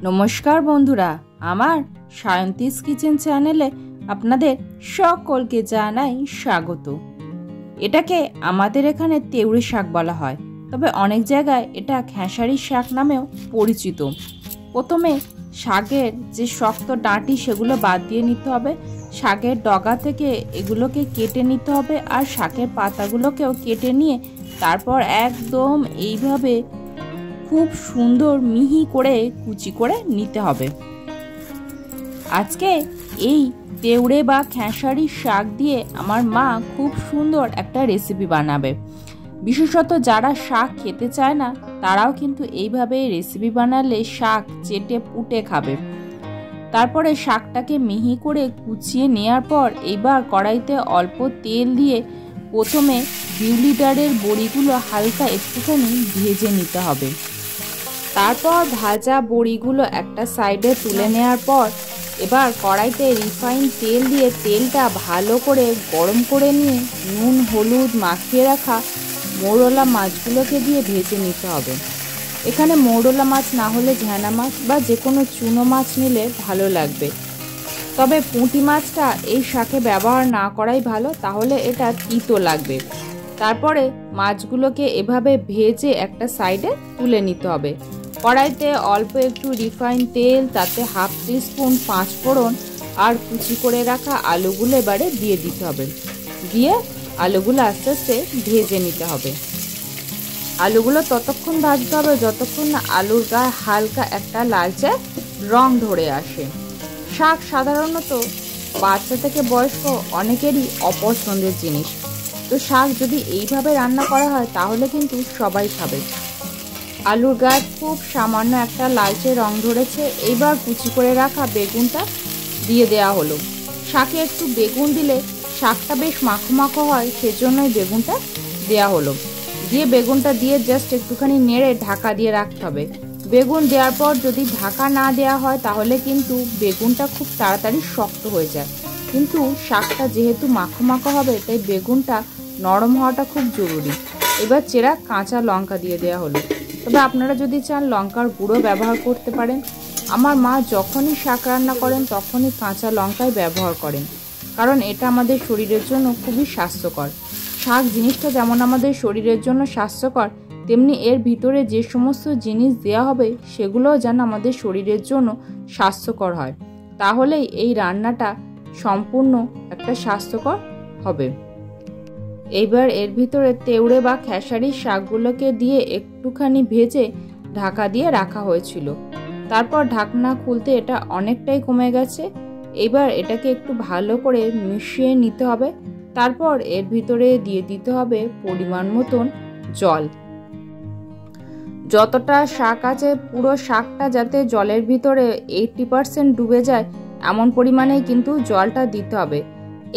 নমস্কার বন্ধুরা, আমার সায়ন্তিস কিচেন চ্যানেলে আপনাদের সকলকে জানাই স্বাগত। এটাকে আমাদের এখানে তেওড়ে শাক বলা হয়, তবে অনেক জায়গায় এটা খেসারির শাক নামেও পরিচিত। প্রথমে শাকের যে শক্ত ডাঁটি সেগুলো বাদ দিয়ে নিতে হবে, শাকের ডগা থেকে এগুলোকে কেটে নিতে হবে, আর শাকের পাতাগুলোকেও কেটে নিয়ে তারপর একদম এইভাবে খুব সুন্দর মিহি করে কুচি করে নিতে হবে। আজকে এই তেওড়ে বা খেসারির শাক দিয়ে আমার মা খুব সুন্দর একটা রেসিপি বানাবে। বিশেষত যারা শাক খেতে চায় না তারাও কিন্তু এইভাবে রেসিপি বানালে শাক চেটে পুটে খাবে। তারপরে শাকটাকে মিহি করে কুচিয়ে নেওয়ার পর এবার কড়াইতে অল্প তেল দিয়ে প্রথমে বিউলি ডালের বড়িগুলো হালকা একটুখানি ভেজে নিতে হবে। তারপর ভাজা বড়িগুলো একটা সাইডে তুলে নেওয়ার পর এবার কড়াইতে রিফাইন তেল দিয়ে তেলটা ভালো করে গরম করে নিয়ে নুন হলুদ মাখিয়ে রাখা মৌরলা মাছগুলোকে দিয়ে ভেজে নিতে হবে। এখানে মৌরলা মাছ না হলে ঝানা মাছ বা যে কোনো চুনো মাছ নিলে ভালো লাগবে, তবে পুঁটি মাছটা এই শাকে ব্যবহার না করাই ভালো, তাহলে এটা তিতো লাগবে। তারপরে মাছগুলোকে এভাবে ভেজে একটা সাইডে তুলে নিতে হবে। কড়াইতে অল্প একটু রিফাইন তেল, তাতে হাফ টিস্পুন পাঁচফোড়ন আর কুচি করে রাখা আলুগুলো এবারে দিয়ে দিতে হবে। দিয়ে আলুগুলো আস্তে আস্তে ভেজে নিতে হবে। আলুগুলো ততক্ষণ ভাজতে হবে যতক্ষণ না আলুর গায়ে হালকা একটা লালচে রং ধরে আসে। শাক সাধারণত বাচ্চা থেকে বয়স্ক অনেকেরই অপছন্দের জিনিস, তো শাক যদি এইভাবে রান্না করা হয় তাহলে কিন্তু সবাই খাবে। আলুর গায়ে খুব সামান্য একটা লালচে রং ধরেছে, এইবার কুচি করে রাখা বেগুনটা দিয়ে দেওয়া হলো। শাকে একটু বেগুন দিলে শাকটা বেশ মাখো মাখো হয়, সেজন্যই বেগুনটা দেওয়া হলো। দিয়ে বেগুনটা দিয়ে জাস্ট একটুখানি নেড়ে ঢাকা দিয়ে রাখতে হবে। বেগুন দেওয়ার পর যদি ঢাকা না দেওয়া হয় তাহলে কিন্তু বেগুনটা খুব তাড়াতাড়ি শক্ত হয়ে যায়, কিন্তু শাকটা যেহেতু মাখো মাখো হবে তাই বেগুনটা নরম হওয়াটা খুব জরুরি। এবার চেরা কাঁচা লঙ্কা দিয়ে দেওয়া হলো, তবে আপনারা যদি চান লঙ্কার গুঁড়ো ব্যবহার করতে পারেন। আমার মা যখনই শাক রান্না করেন তখনই কাঁচা লঙ্কাই ব্যবহার করেন, কারণ এটা আমাদের শরীরের জন্য খুবই স্বাস্থ্যকর। শাক জিনিসটা যেমন আমাদের শরীরের জন্য স্বাস্থ্যকর, তেমনি এর ভিতরে যে সমস্ত জিনিস দেওয়া হবে সেগুলোও যেন আমাদের শরীরের জন্য স্বাস্থ্যকর হয়, তাহলেই এই রান্নাটা সম্পূর্ণ একটা স্বাস্থ্যকর হবে। এইবার এর ভিতরে তেওড়ে বা খেসারির শাকগুলোকে দিয়ে একটুখানি ভেজে ঢাকা দিয়ে রাখা হয়েছিল। তারপর ঢাকনা খুলতে এটা অনেকটাই কমে গেছে। এবার এটাকে একটু ভালো করে মিশিয়ে নিতে হবে। তারপর এর ভিতরে দিয়ে দিতে হবে পরিমাণ মতন জল। যতটা শাক আছে পুরো শাকটা যাতে জলের ভিতরে 80% ডুবে যায় এমন পরিমাণেই কিন্তু জলটা দিতে হবে।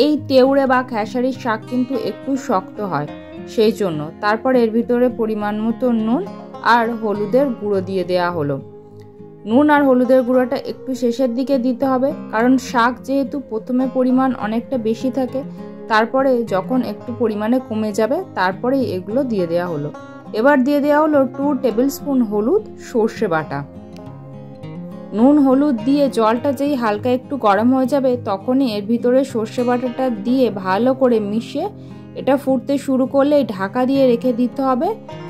এই তেওড়ে বা খেসারির শাক কিন্তু একটু শক্ত হয়, সেই জন্য। তারপর এর ভিতরে পরিমাণ মতো নুন আর হলুদের গুঁড়ো দিয়ে দেওয়া হলো। নুন আর হলুদের গুঁড়োটা একটু শেষের দিকে দিতে হবে, কারণ শাক যেহেতু প্রথমে পরিমাণ অনেকটা বেশি থাকে, তারপরে যখন একটু পরিমাণে কমে যাবে তারপরেই এগুলো দিয়ে দেওয়া হলো। এবার দিয়ে দেওয়া হলো 2 টেবিল স্পুন হলুদ সর্ষে বাটা। নুন হলুদ দিয়ে জলটা যেই হালকা একটু গরম হয়ে যাবে তখনই এর ভিতরে সর্ষে বাটাটা দিয়ে ভালো করে মিশিয়ে এটা ফুটতে শুরু করলেই ঢাকা দিয়ে রেখে দিতে হবে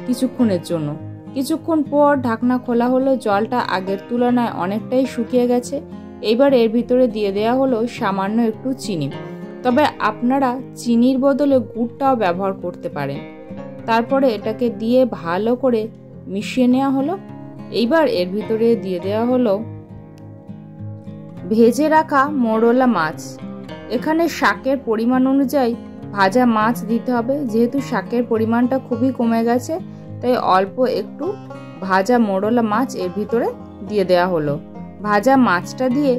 কিছুক্ষণের জন্য। কিছুক্ষণ পর ঢাকনা খোলা হলো, জলটা আগের তুলনায় অনেকটাই শুকিয়ে গেছে। এইবার এর ভিতরে দিয়ে দেওয়া হলো সামান্য একটু চিনি, তবে আপনারা চিনির বদলে গুড়টাও ব্যবহার করতে পারেন। তারপরে এটাকে দিয়ে ভালো করে মিশিয়ে নেওয়া হলো। এইবার এর ভিতরে দিয়ে দেওয়া হলো ভেজে রাখা মৌরলা মাছ। এখানে শাকের পরিমাণ অনুযায়ী ভাজা মাছ দিতে হবে, যেহেতু শাকের পরিমাণটা খুবই কমে গেছে তাই অল্প একটু ভাজা মৌরলা মাছ এর ভিতরে দিয়ে দেওয়া হলো। ভাজা মাছটা দিয়ে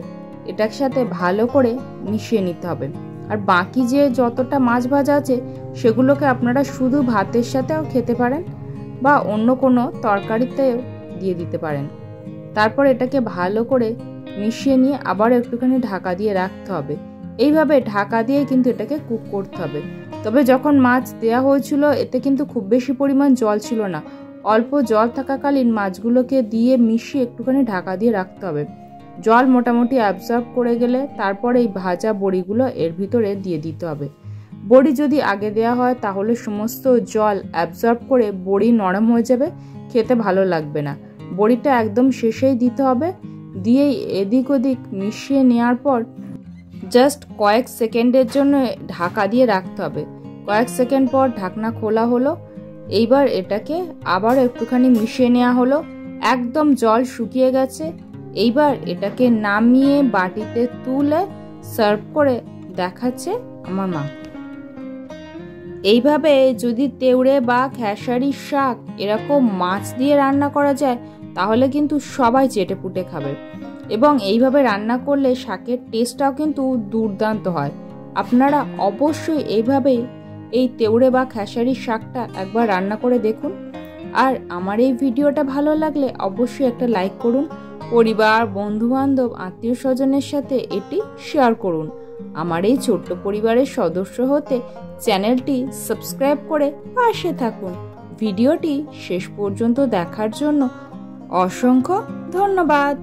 এটার সাথে ভালো করে মিশিয়ে নিতে হবে। আর বাকি যে যতটা মাছ ভাজা আছে সেগুলোকে আপনারা শুধু ভাতের সাথেও খেতে পারেন বা অন্য কোনো তরকারিতেও দিয়ে দিতে পারেন। তারপর এটাকে ভালো করে মিশিয়ে নিয়ে আবার একটুখানি ঢাকা দিয়ে রাখতে হবে। এইভাবে ঢাকা দিয়ে কিন্তু এটাকে কুক করতে হবে। তবে যখন মাছ দেওয়া হয়েছিল এতে কিন্তু খুব বেশি পরিমাণ জল ছিল না, অল্প জল থাকাকালীন মাছগুলোকে দিয়ে মিশিয়ে একটুখানি ঢাকা দিয়ে রাখতে হবে। জল মোটামুটি অ্যাবজর্ব করে গেলে তারপর এই ভাজা বড়িগুলো এর ভিতরে দিয়ে দিতে হবে। বড়ি যদি আগে দেওয়া হয় তাহলে সমস্ত জল অ্যাবজর্ব করে বড়ি নরম হয়ে যাবে, খেতে ভালো লাগবে না। বড়িটা একদম শেষেই দিতে হবে। দিয়েই এদিক ওদিক মিশিয়ে নেওয়ার পর জাস্ট কয়েক সেকেন্ডের জন্য ঢাকা দিয়ে রাখতে হবে। কয়েক সেকেন্ড পর ঢাকনা খোলা হলো। এইবার এটাকে আবার একটুখানি মিশিয়ে নেওয়া হলো। একদম জল শুকিয়ে গেছে। এইবার এটাকে নামিয়ে বাটিতে তুলে সার্ভ করে দেখাচ্ছে আমার মা। এইভাবে যদি তেওড়ে বা খেসারির শাক এরকম মাছ দিয়ে রান্না করা যায় তাহলে কিন্তু সবাই চেটেপুটে খাবে। এবং এইভাবে রান্না করলে শাকের টেস্টটাও কিন্তু দুর্দান্ত হয়। আপনারা অবশ্যই এইভাবেই এই তেওড়ে বা খেসারির শাকটা একবার রান্না করে দেখুন। আর আমার এই ভিডিওটা ভালো লাগলে অবশ্যই একটা লাইক করুন। পরিবার, বন্ধুবান্ধব, আত্মীয় স্বজনের সাথে এটি শেয়ার করুন। আমার এই ছোট্ট পরিবারের সদস্য হতে চ্যানেলটি সাবস্ক্রাইব করে পাশে থাকুন। ভিডিওটি শেষ পর্যন্ত দেখার জন্য অসংখ্য ধন্যবাদ।